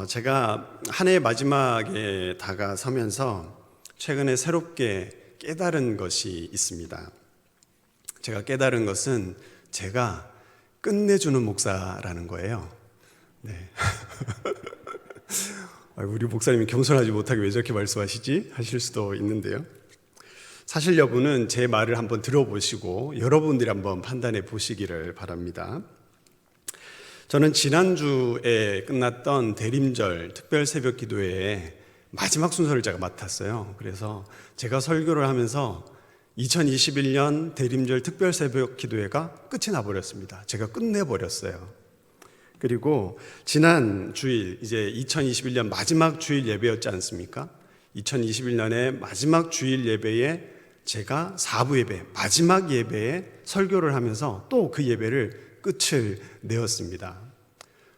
제가 한 해 마지막에 다가서면서 최근에 새롭게 깨달은 것이 있습니다. 제가 깨달은 것은 제가 끝내주는 목사라는 거예요. 네. 우리 목사님이 겸손하지 못하게 왜 저렇게 말씀하시지? 하실 수도 있는데요. 사실 여부는 제 말을 한번 들어보시고 여러분들이 한번 판단해 보시기를 바랍니다. 저는 지난주에 끝났던 대림절 특별 새벽 기도회의 마지막 순서를 제가 맡았어요. 그래서 제가 설교를 하면서 2021년 대림절 특별 새벽 기도회가 끝이 나버렸습니다. 제가 끝내버렸어요. 그리고 지난 주일, 이제 2021년 마지막 주일 예배였지 않습니까? 2021년의 마지막 주일 예배에 제가 4부 예배, 마지막 예배에 설교를 하면서 또 그 예배를 끝을 내었습니다.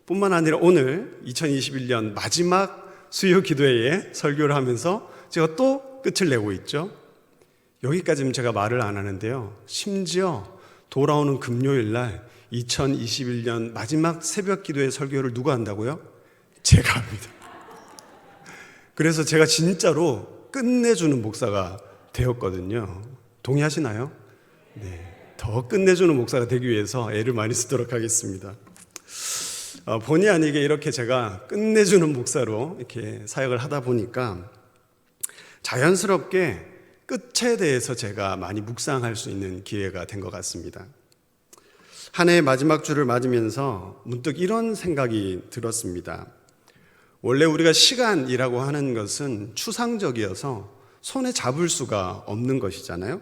뿐만 아니라 오늘 2021년 마지막 수요 기도회에 설교를 하면서 제가 또 끝을 내고 있죠. 여기까지는 제가 말을 안 하는데요. 심지어 돌아오는 금요일 날 2021년 마지막 새벽 기도회 설교를 누가 한다고요? 제가 합니다. 그래서 제가 진짜로 끝내주는 목사가 되었거든요. 동의하시나요? 네. 더 끝내주는 목사가 되기 위해서 애를 많이 쓰도록 하겠습니다. 본의 아니게 이렇게 제가 끝내주는 목사로 이렇게 사역을 하다 보니까 자연스럽게 끝에 대해서 제가 많이 묵상할 수 있는 기회가 된 것 같습니다. 한 해의 마지막 주를 맞으면서 문득 이런 생각이 들었습니다. 원래 우리가 시간이라고 하는 것은 추상적이어서 손에 잡을 수가 없는 것이잖아요.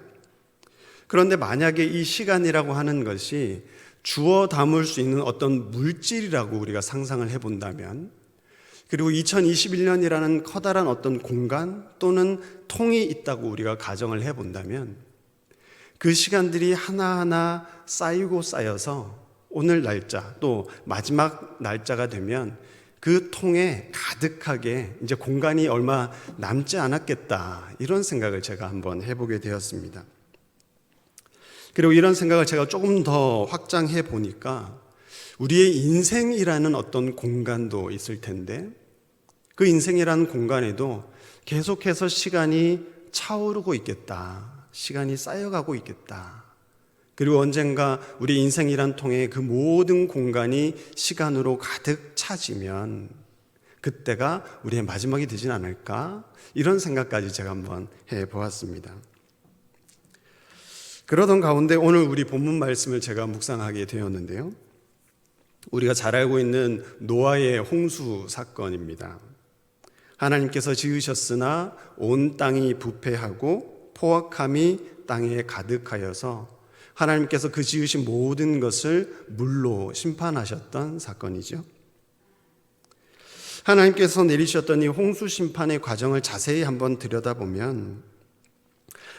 그런데 만약에 이 시간이라고 하는 것이 주워 담을 수 있는 어떤 물질이라고 우리가 상상을 해본다면, 그리고 2021년이라는 커다란 어떤 공간 또는 통이 있다고 우리가 가정을 해본다면, 그 시간들이 하나하나 쌓이고 쌓여서 오늘 날짜 또 마지막 날짜가 되면 그 통에 가득하게 이제 공간이 얼마 남지 않았겠다, 이런 생각을 제가 한번 해보게 되었습니다. 그리고 이런 생각을 제가 조금 더 확장해 보니까 우리의 인생이라는 어떤 공간도 있을 텐데, 그 인생이라는 공간에도 계속해서 시간이 차오르고 있겠다, 시간이 쌓여가고 있겠다. 그리고 언젠가 우리 인생이란 통에 그 모든 공간이 시간으로 가득 차지면 그때가 우리의 마지막이 되진 않을까, 이런 생각까지 제가 한번 해보았습니다. 그러던 가운데 오늘 우리 본문 말씀을 제가 묵상하게 되었는데요. 우리가 잘 알고 있는 노아의 홍수 사건입니다. 하나님께서 지으셨으나 온 땅이 부패하고 포악함이 땅에 가득하여서 하나님께서 그 지으신 모든 것을 물로 심판하셨던 사건이죠. 하나님께서 내리셨던 이 홍수 심판의 과정을 자세히 한번 들여다보면,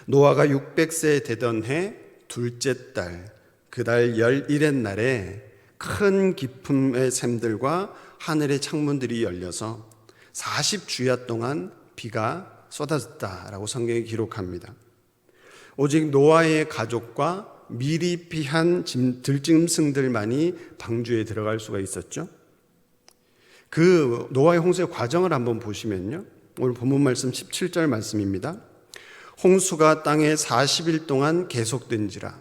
노아가 600세 되던 해 둘째 달, 그달 11의 날에 큰 기품의 샘들과 하늘의 창문들이 열려서 40주야 동안 비가 쏟아졌다라고 성경이 기록합니다. 오직 노아의 가족과 미리 피한 들짐승들만이 방주에 들어갈 수가 있었죠. 그 노아의 홍수의 과정을 한번 보시면요, 오늘 본문 말씀 17절 말씀입니다. 홍수가 땅에 40일 동안 계속된지라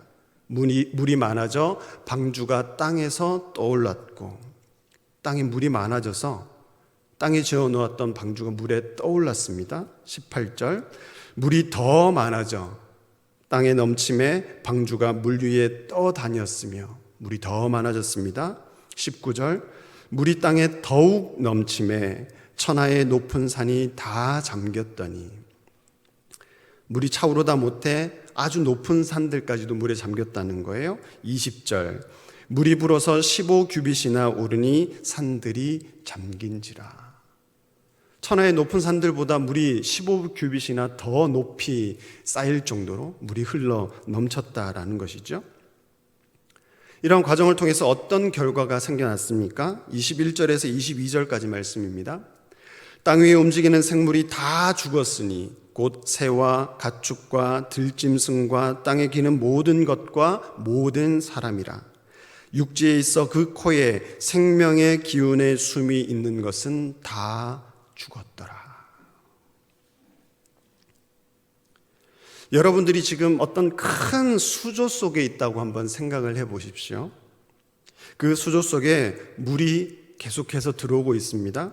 물이 많아져 방주가 땅에서 떠올랐고, 땅에 물이 많아져서 땅에 지어놓았던 방주가 물에 떠올랐습니다. 18절, 물이 더 많아져 땅에 넘침에 방주가 물 위에 떠다녔으며 물이 더 많아졌습니다. 19절, 물이 땅에 더욱 넘침에 천하의 높은 산이 다 잠겼더니, 물이 차오르다 못해 아주 높은 산들까지도 물에 잠겼다는 거예요. 20절, 물이 불어서 15규빗이나 오르니 산들이 잠긴지라. 천하의 높은 산들보다 물이 15규빗이나 더 높이 쌓일 정도로 물이 흘러 넘쳤다라는 것이죠. 이런 과정을 통해서 어떤 결과가 생겨났습니까? 21절에서 22절까지 말씀입니다. 땅 위에 움직이는 생물이 다 죽었으니 곧 새와 가축과 들짐승과 땅에 기는 모든 것과 모든 사람이라. 육지에 있어 그 코에 생명의 기운의 숨이 있는 것은 다 죽었더라. 여러분들이 지금 어떤 큰 수조 속에 있다고 한번 생각을 해 보십시오. 그 수조 속에 물이 계속해서 들어오고 있습니다.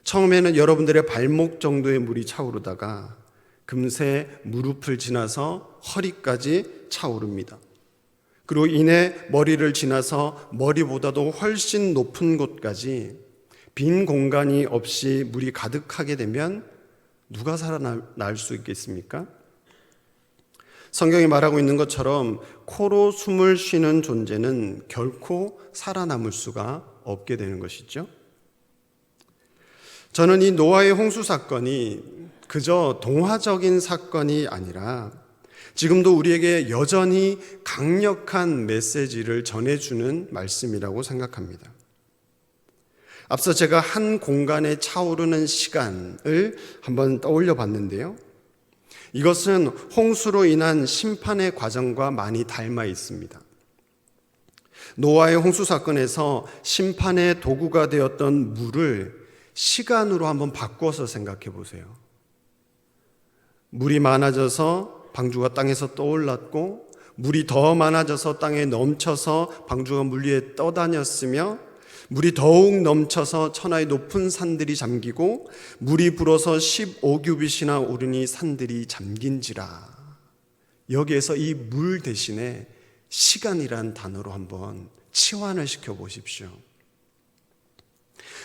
처음에는 여러분들의 발목 정도의 물이 차오르다가 금세 무릎을 지나서 허리까지 차오릅니다. 그리고 이내 머리를 지나서 머리보다도 훨씬 높은 곳까지 빈 공간이 없이 물이 가득하게 되면 누가 살아날 수 있겠습니까? 성경이 말하고 있는 것처럼 코로 숨을 쉬는 존재는 결코 살아남을 수가 없게 되는 것이죠. 저는 이 노아의 홍수 사건이 그저 동화적인 사건이 아니라 지금도 우리에게 여전히 강력한 메시지를 전해주는 말씀이라고 생각합니다. 앞서 제가 한 공간에 차오르는 시간을 한번 떠올려 봤는데요. 이것은 홍수로 인한 심판의 과정과 많이 닮아 있습니다. 노아의 홍수 사건에서 심판의 도구가 되었던 물을 시간으로 한번 바꿔서 생각해 보세요. 물이 많아져서 방주가 땅에서 떠올랐고, 물이 더 많아져서 땅에 넘쳐서 방주가 물 위에 떠다녔으며, 물이 더욱 넘쳐서 천하의 높은 산들이 잠기고, 물이 불어서 15규빗이나 오르니 산들이 잠긴지라. 여기에서 이 물 대신에 시간이란 단어로 한번 치환을 시켜 보십시오.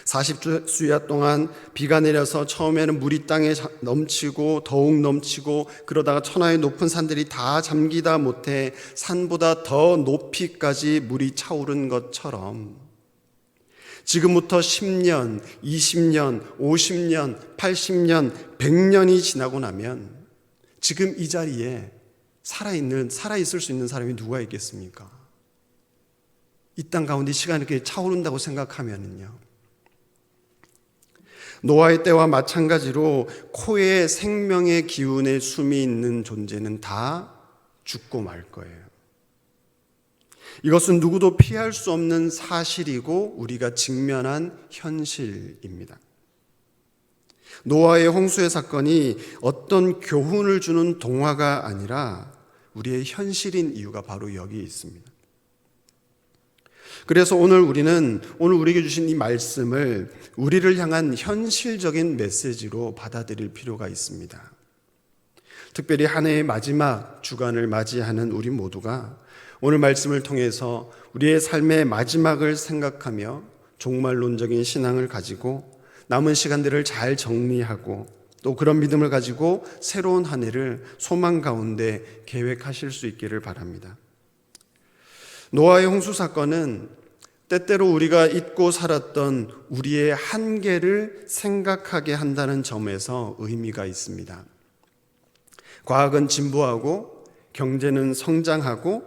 40수야 동안 비가 내려서 처음에는 물이 땅에 넘치고 더욱 넘치고, 그러다가 천하의 높은 산들이 다 잠기다 못해 산보다 더 높이까지 물이 차오른 것처럼 지금부터 10년, 20년, 50년, 80년, 100년이 지나고 나면 지금 이 자리에 살아있을 수 있는 사람이 누가 있겠습니까? 이 땅 가운데 시간이 이렇게 차오른다고 생각하면은요. 노아의 때와 마찬가지로 코에 생명의 기운의 숨이 있는 존재는 다 죽고 말 거예요. 이것은 누구도 피할 수 없는 사실이고 우리가 직면한 현실입니다. 노아의 홍수의 사건이 어떤 교훈을 주는 동화가 아니라 우리의 현실인 이유가 바로 여기 있습니다. 그래서 오늘 우리에게 주신 이 말씀을 우리를 향한 현실적인 메시지로 받아들일 필요가 있습니다. 특별히 한 해의 마지막 주간을 맞이하는 우리 모두가 오늘 말씀을 통해서 우리의 삶의 마지막을 생각하며 종말론적인 신앙을 가지고 남은 시간들을 잘 정리하고 또 그런 믿음을 가지고 새로운 한 해를 소망 가운데 계획하실 수 있기를 바랍니다. 노아의 홍수 사건은 때때로 우리가 잊고 살았던 우리의 한계를 생각하게 한다는 점에서 의미가 있습니다. 과학은 진보하고 경제는 성장하고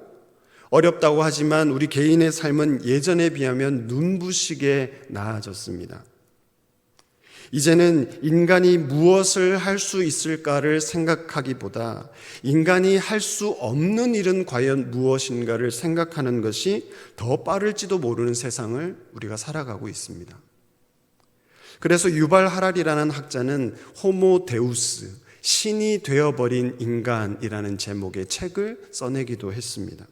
어렵다고 하지만 우리 개인의 삶은 예전에 비하면 눈부시게 나아졌습니다. 이제는 인간이 무엇을 할 수 있을까를 생각하기보다 인간이 할 수 없는 일은 과연 무엇인가를 생각하는 것이 더 빠를지도 모르는 세상을 우리가 살아가고 있습니다. 그래서 유발 하랄이라는 학자는 호모 데우스, 신이 되어버린 인간이라는 제목의 책을 써내기도 했습니다.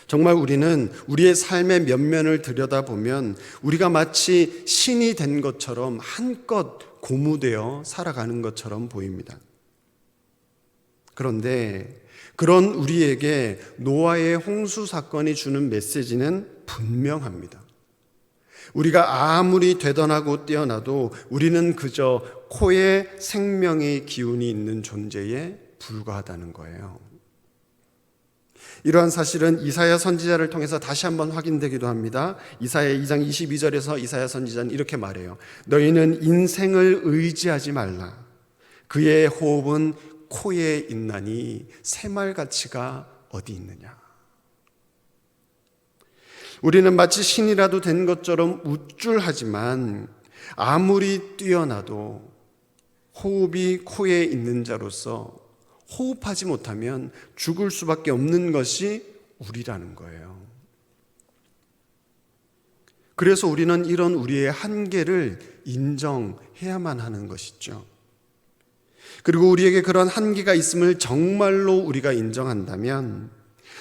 정말 우리는 우리의 삶의 면면을 들여다보면 우리가 마치 신이 된 것처럼 한껏 고무되어 살아가는 것처럼 보입니다. 그런데 그런 우리에게 노아의 홍수 사건이 주는 메시지는 분명합니다. 우리가 아무리 대단하고 뛰어나도 우리는 그저 코에 생명의 기운이 있는 존재에 불과하다는 거예요. 이러한 사실은 이사야 선지자를 통해서 다시 한번 확인되기도 합니다. 이사야 2장 22절에서 이사야 선지자는 이렇게 말해요. 너희는 인생을 의지하지 말라. 그의 호흡은 코에 있나니 새말가치가 어디 있느냐. 우리는 마치 신이라도 된 것처럼 우쭐하지만 아무리 뛰어나도 호흡이 코에 있는 자로서 호흡하지 못하면 죽을 수밖에 없는 것이 우리라는 거예요. 그래서 우리는 이런 우리의 한계를 인정해야만 하는 것이죠. 그리고 우리에게 그런 한계가 있음을 정말로 우리가 인정한다면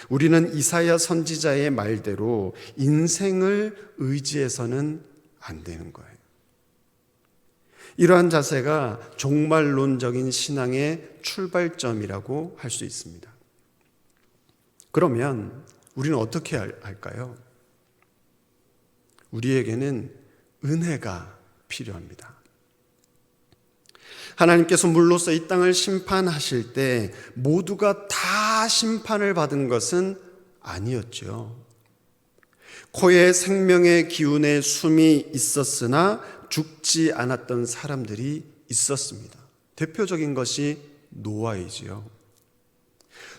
우리는 이사야 선지자의 말대로 인생을 의지해서는 안 되는 거예요. 이러한 자세가 종말론적인 신앙의 출발점이라고 할 수 있습니다. 그러면 우리는 어떻게 할까요? 우리에게는 은혜가 필요합니다. 하나님께서 물로써 이 땅을 심판하실 때 모두가 다 심판을 받은 것은 아니었죠. 코에 생명의 기운에 숨이 있었으나 죽지 않았던 사람들이 있었습니다. 대표적인 것이 노아이지요.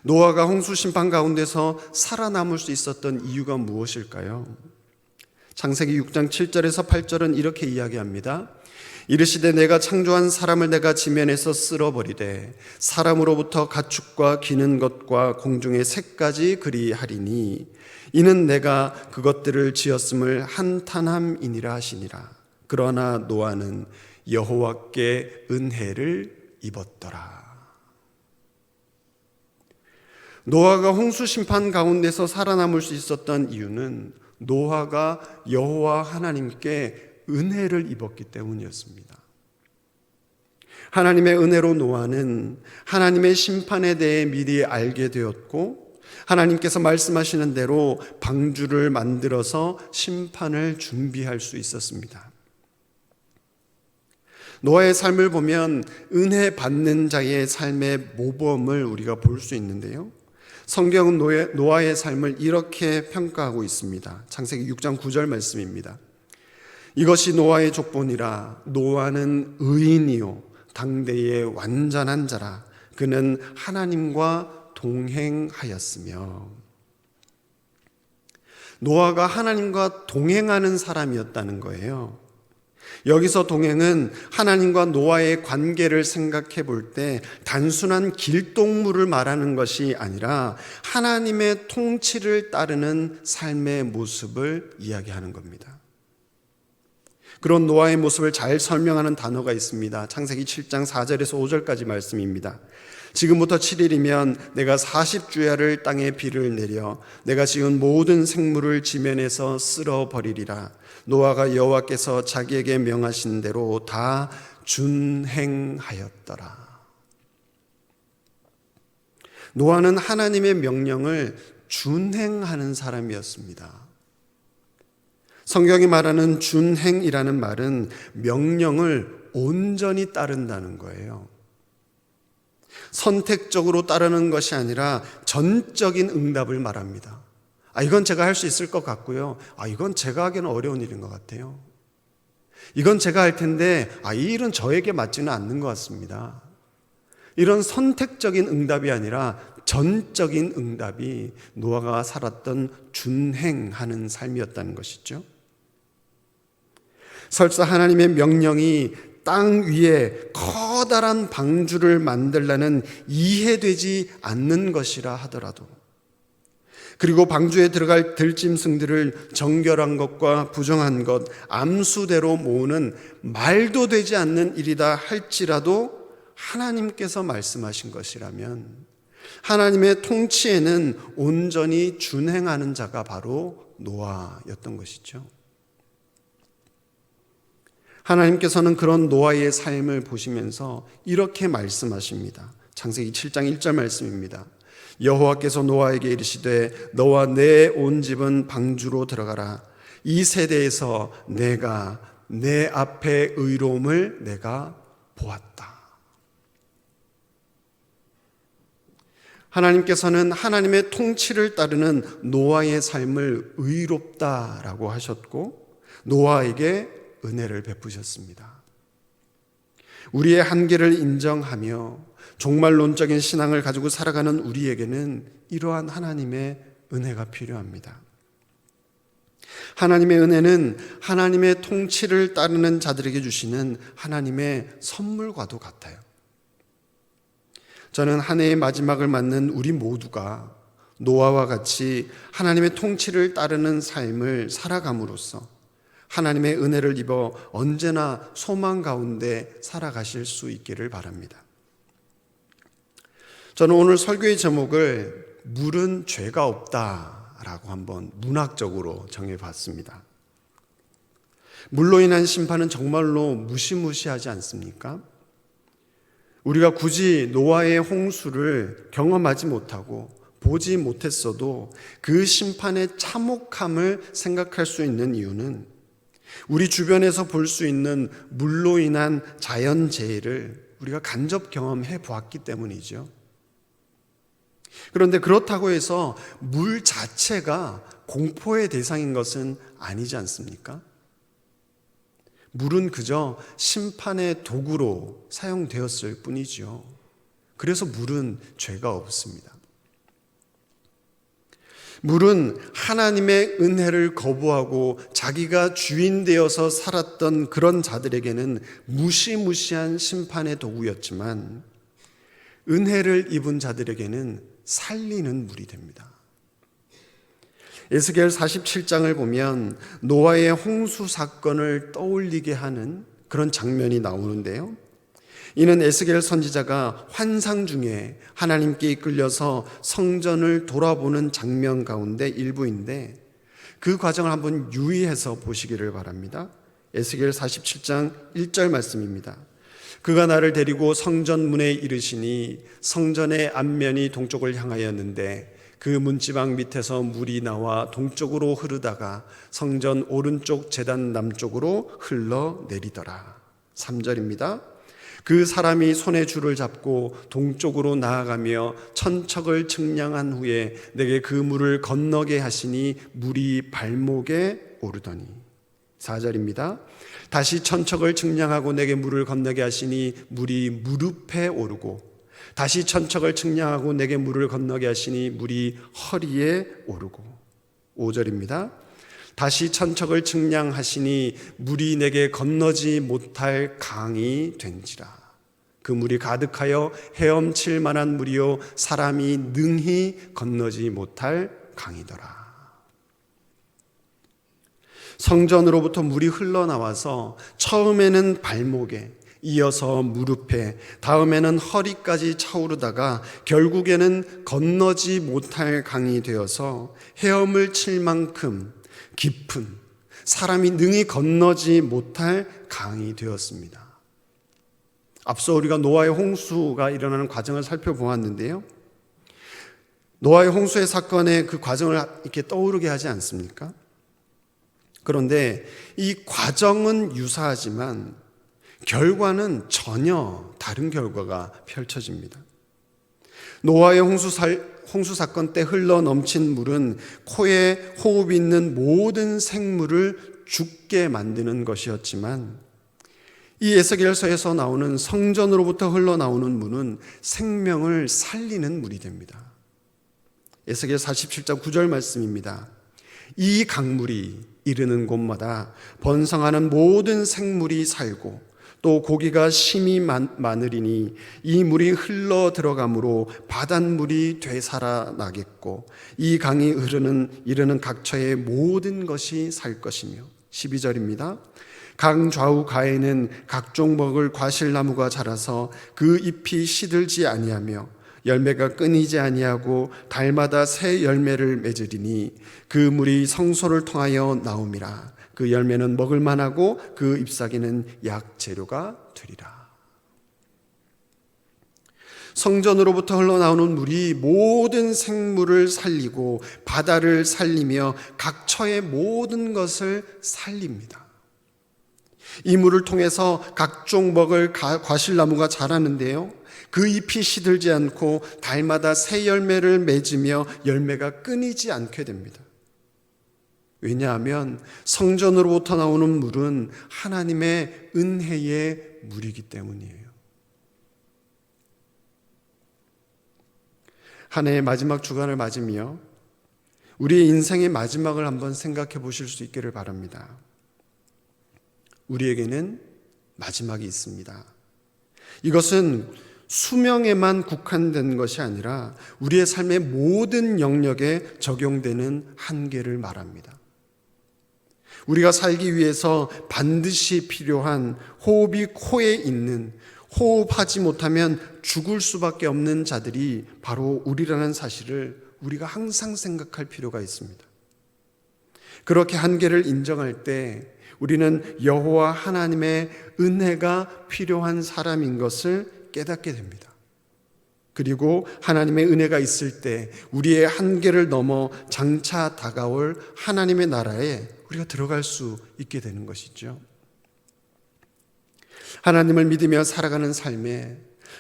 노아가 홍수 심판 가운데서 살아남을 수 있었던 이유가 무엇일까요? 창세기 6장 7절에서 8절은 이렇게 이야기합니다. 이르시되 내가 창조한 사람을 내가 지면에서 쓸어버리되 사람으로부터 가축과 기는 것과 공중의 새까지 그리하리니 이는 내가 그것들을 지었음을 한탄함이니라 하시니라. 그러나 노아는 여호와께 은혜를 입었더라. 노아가 홍수 심판 가운데서 살아남을 수 있었던 이유는 노아가 여호와 하나님께 은혜를 입었기 때문이었습니다. 하나님의 은혜로 노아는 하나님의 심판에 대해 미리 알게 되었고 하나님께서 말씀하시는 대로 방주를 만들어서 심판을 준비할 수 있었습니다. 노아의 삶을 보면 은혜 받는 자의 삶의 모범을 우리가 볼 수 있는데요. 성경은 노아의 삶을 이렇게 평가하고 있습니다. 창세기 6장 9절 말씀입니다. 이것이 노아의 족본이라. 노아는 의인이요 당대의 완전한 자라. 그는 하나님과 동행하였으며. 노아가 하나님과 동행하는 사람이었다는 거예요. 여기서 동행은 하나님과 노아의 관계를 생각해 볼 때 단순한 길동무를 말하는 것이 아니라 하나님의 통치를 따르는 삶의 모습을 이야기하는 겁니다. 그런 노아의 모습을 잘 설명하는 단어가 있습니다. 창세기 7장 4절에서 5절까지 말씀입니다. 지금부터 7일이면 내가 40주야를 땅에 비를 내려 내가 지은 모든 생물을 지면에서 쓸어버리리라. 노아가 여호와께서 자기에게 명하신 대로 다 준행하였더라. 노아는 하나님의 명령을 준행하는 사람이었습니다. 성경이 말하는 준행이라는 말은 명령을 온전히 따른다는 거예요. 선택적으로 따르는 것이 아니라 전적인 응답을 말합니다. 이건 제가 할 수 있을 것 같고요. 이건 제가 하기는 어려운 일인 것 같아요. 이건 제가 할 텐데 이 일은 저에게 맞지는 않는 것 같습니다. 이런 선택적인 응답이 아니라 전적인 응답이 노아가 살았던 준행하는 삶이었다는 것이죠. 설사 하나님의 명령이 땅 위에 커다란 방주를 만들라는 이해되지 않는 것이라 하더라도, 그리고 방주에 들어갈 들짐승들을 정결한 것과 부정한 것 암수대로 모으는 말도 되지 않는 일이다 할지라도 하나님께서 말씀하신 것이라면 하나님의 통치에는 온전히 준행하는 자가 바로 노아였던 것이죠. 하나님께서는 그런 노아의 삶을 보시면서 이렇게 말씀하십니다. 창세기 7장 1절 말씀입니다. 여호와께서 노아에게 이르시되 너와 내 온 집은 방주로 들어가라. 이 세대에서 내가 내 앞에 의로움을 내가 보았다. 하나님께서는 하나님의 통치를 따르는 노아의 삶을 의롭다라고 하셨고 노아에게 은혜를 베푸셨습니다. 우리의 한계를 인정하며 종말론적인 신앙을 가지고 살아가는 우리에게는 이러한 하나님의 은혜가 필요합니다. 하나님의 은혜는 하나님의 통치를 따르는 자들에게 주시는 하나님의 선물과도 같아요. 저는 한 해의 마지막을 맞는 우리 모두가 노아와 같이 하나님의 통치를 따르는 삶을 살아감으로써 하나님의 은혜를 입어 언제나 소망 가운데 살아가실 수 있기를 바랍니다. 저는 오늘 설교의 제목을 물은 죄가 없다라고 한번 문학적으로 정해봤습니다. 물로 인한 심판은 정말로 무시무시하지 않습니까? 우리가 굳이 노아의 홍수를 경험하지 못하고 보지 못했어도 그 심판의 참혹함을 생각할 수 있는 이유는 우리 주변에서 볼 수 있는 물로 인한 자연재해를 우리가 간접 경험해 보았기 때문이죠. 그런데 그렇다고 해서 물 자체가 공포의 대상인 것은 아니지 않습니까? 물은 그저 심판의 도구로 사용되었을 뿐이죠. 그래서 물은 죄가 없습니다. 물은 하나님의 은혜를 거부하고 자기가 주인 되어서 살았던 그런 자들에게는 무시무시한 심판의 도구였지만 은혜를 입은 자들에게는 살리는 물이 됩니다. 에스겔 47장을 보면 노아의 홍수 사건을 떠올리게 하는 그런 장면이 나오는데요. 이는 에스겔 선지자가 환상 중에 하나님께 이끌려서 성전을 돌아보는 장면 가운데 일부인데 그 과정을 한번 유의해서 보시기를 바랍니다. 에스겔 47장 1절 말씀입니다. 그가 나를 데리고 성전 문에 이르시니 성전의 앞면이 동쪽을 향하였는데 그 문지방 밑에서 물이 나와 동쪽으로 흐르다가 성전 오른쪽 제단 남쪽으로 흘러내리더라. 3절입니다. 그 사람이 손에 줄을 잡고 동쪽으로 나아가며 천척을 측량한 후에 내게 그 물을 건너게 하시니 물이 발목에 오르더니 4절입니다. 다시 천척을 측량하고 내게 물을 건너게 하시니 물이 무릎에 오르고 다시 천척을 측량하고 내게 물을 건너게 하시니 물이 허리에 오르고 5절입니다. 다시 천척을 측량하시니 물이 내게 건너지 못할 강이 된지라. 그 물이 가득하여 헤엄칠 만한 물이요 사람이 능히 건너지 못할 강이더라. 성전으로부터 물이 흘러나와서 처음에는 발목에, 이어서 무릎에, 다음에는 허리까지 차오르다가 결국에는 건너지 못할 강이 되어서 헤엄을 칠 만큼 깊은, 사람이 능히 건너지 못할 강이 되었습니다. 앞서 우리가 노아의 홍수가 일어나는 과정을 살펴보았는데요. 노아의 홍수의 사건의 그 과정을 이렇게 떠오르게 하지 않습니까? 그런데 이 과정은 유사하지만 결과는 전혀 다른 결과가 펼쳐집니다. 노아의 홍수 사건 때 흘러 넘친 물은 코에 호흡이 있는 모든 생물을 죽게 만드는 것이었지만 이 에스겔서에서 나오는 성전으로부터 흘러나오는 물은 생명을 살리는 물이 됩니다. 에스겔 47장 9절 말씀입니다. 이 강물이 이르는 곳마다 번성하는 모든 생물이 살고 또 고기가 심히 많으리니 이 물이 흘러 들어가므로 바닷물이 되살아나겠고 이 강이 이르는 각처의 모든 것이 살 것이며 12절입니다. 강 좌우 가에는 각종 먹을 과실나무가 자라서 그 잎이 시들지 아니하며 열매가 끊이지 아니하고 달마다 새 열매를 맺으리니 그 물이 성소를 통하여 나옴이라. 그 열매는 먹을 만하고 그 잎사귀는 약재료가 되리라. 성전으로부터 흘러나오는 물이 모든 생물을 살리고 바다를 살리며 각처의 모든 것을 살립니다. 이 물을 통해서 각종 먹을 과실나무가 자라는데요. 그 잎이 시들지 않고 달마다 새 열매를 맺으며 열매가 끊이지 않게 됩니다. 왜냐하면 성전으로부터 나오는 물은 하나님의 은혜의 물이기 때문이에요. 한 해의 마지막 주간을 맞으며 우리의 인생의 마지막을 한번 생각해 보실 수 있기를 바랍니다. 우리에게는 마지막이 있습니다. 이것은 수명에만 국한된 것이 아니라 우리의 삶의 모든 영역에 적용되는 한계를 말합니다. 우리가 살기 위해서 반드시 필요한 호흡이 코에 있는, 호흡하지 못하면 죽을 수밖에 없는 자들이 바로 우리라는 사실을 우리가 항상 생각할 필요가 있습니다. 그렇게 한계를 인정할 때 우리는 여호와 하나님의 은혜가 필요한 사람인 것을 깨닫게 됩니다. 그리고 하나님의 은혜가 있을 때 우리의 한계를 넘어 장차 다가올 하나님의 나라에 우리가 들어갈 수 있게 되는 것이죠. 하나님을 믿으며 살아가는 삶에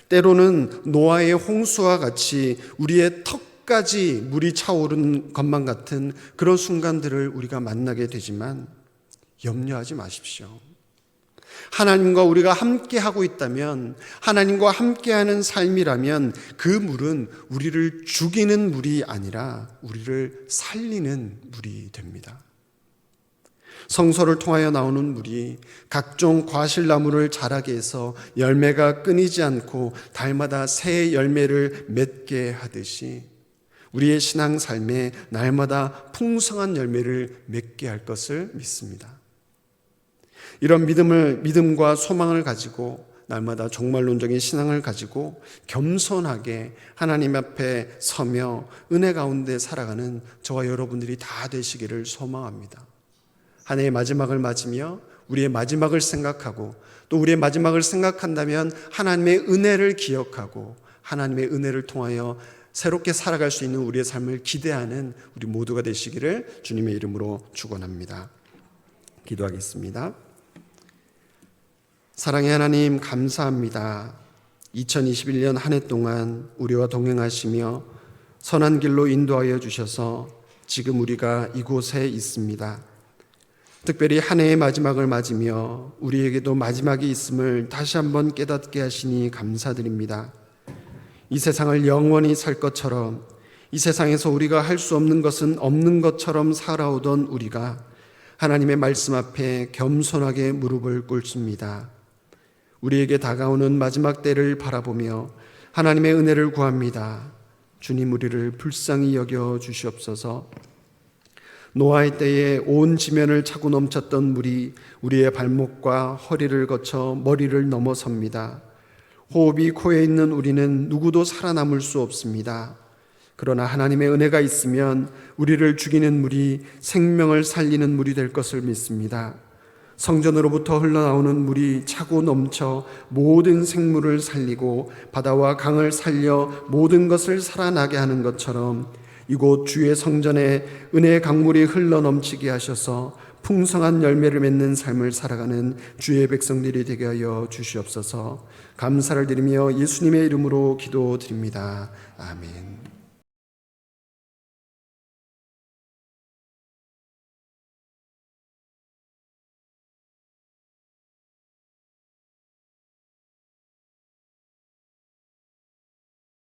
때로는 노아의 홍수와 같이 우리의 턱까지 물이 차오른 것만 같은 그런 순간들을 우리가 만나게 되지만 염려하지 마십시오. 하나님과 우리가 함께하고 있다면, 하나님과 함께하는 삶이라면 그 물은 우리를 죽이는 물이 아니라 우리를 살리는 물이 됩니다. 성소를 통하여 나오는 물이 각종 과실나무를 자라게 해서 열매가 끊이지 않고 달마다 새 열매를 맺게 하듯이 우리의 신앙 삶에 날마다 풍성한 열매를 맺게 할 것을 믿습니다. 이런 믿음과 소망을 가지고 날마다 종말론적인 신앙을 가지고 겸손하게 하나님 앞에 서며 은혜 가운데 살아가는 저와 여러분들이 다 되시기를 소망합니다. 한 해의 마지막을 맞으며 우리의 마지막을 생각하고 또 우리의 마지막을 생각한다면 하나님의 은혜를 기억하고 하나님의 은혜를 통하여 새롭게 살아갈 수 있는 우리의 삶을 기대하는 우리 모두가 되시기를 주님의 이름으로 축원합니다. 기도하겠습니다. 사랑의 하나님, 감사합니다. 2021년 한 해 동안 우리와 동행하시며 선한 길로 인도하여 주셔서 지금 우리가 이곳에 있습니다. 특별히 한 해의 마지막을 맞으며 우리에게도 마지막이 있음을 다시 한번 깨닫게 하시니 감사드립니다. 이 세상을 영원히 살 것처럼, 이 세상에서 우리가 할 수 없는 것은 없는 것처럼 살아오던 우리가 하나님의 말씀 앞에 겸손하게 무릎을 꿇습니다. 우리에게 다가오는 마지막 때를 바라보며 하나님의 은혜를 구합니다. 주님, 우리를 불쌍히 여겨 주시옵소서. 노아의 때에 온 지면을 차고 넘쳤던 물이 우리의 발목과 허리를 거쳐 머리를 넘어섭니다. 호흡이 코에 있는 우리는 누구도 살아남을 수 없습니다. 그러나 하나님의 은혜가 있으면 우리를 죽이는 물이 생명을 살리는 물이 될 것을 믿습니다. 성전으로부터 흘러나오는 물이 차고 넘쳐 모든 생물을 살리고 바다와 강을 살려 모든 것을 살아나게 하는 것처럼 이곳 주의 성전에 은혜의 강물이 흘러넘치게 하셔서 풍성한 열매를 맺는 삶을 살아가는 주의 백성들이 되게 하여 주시옵소서. 감사를 드리며 예수님의 이름으로 기도드립니다. 아멘.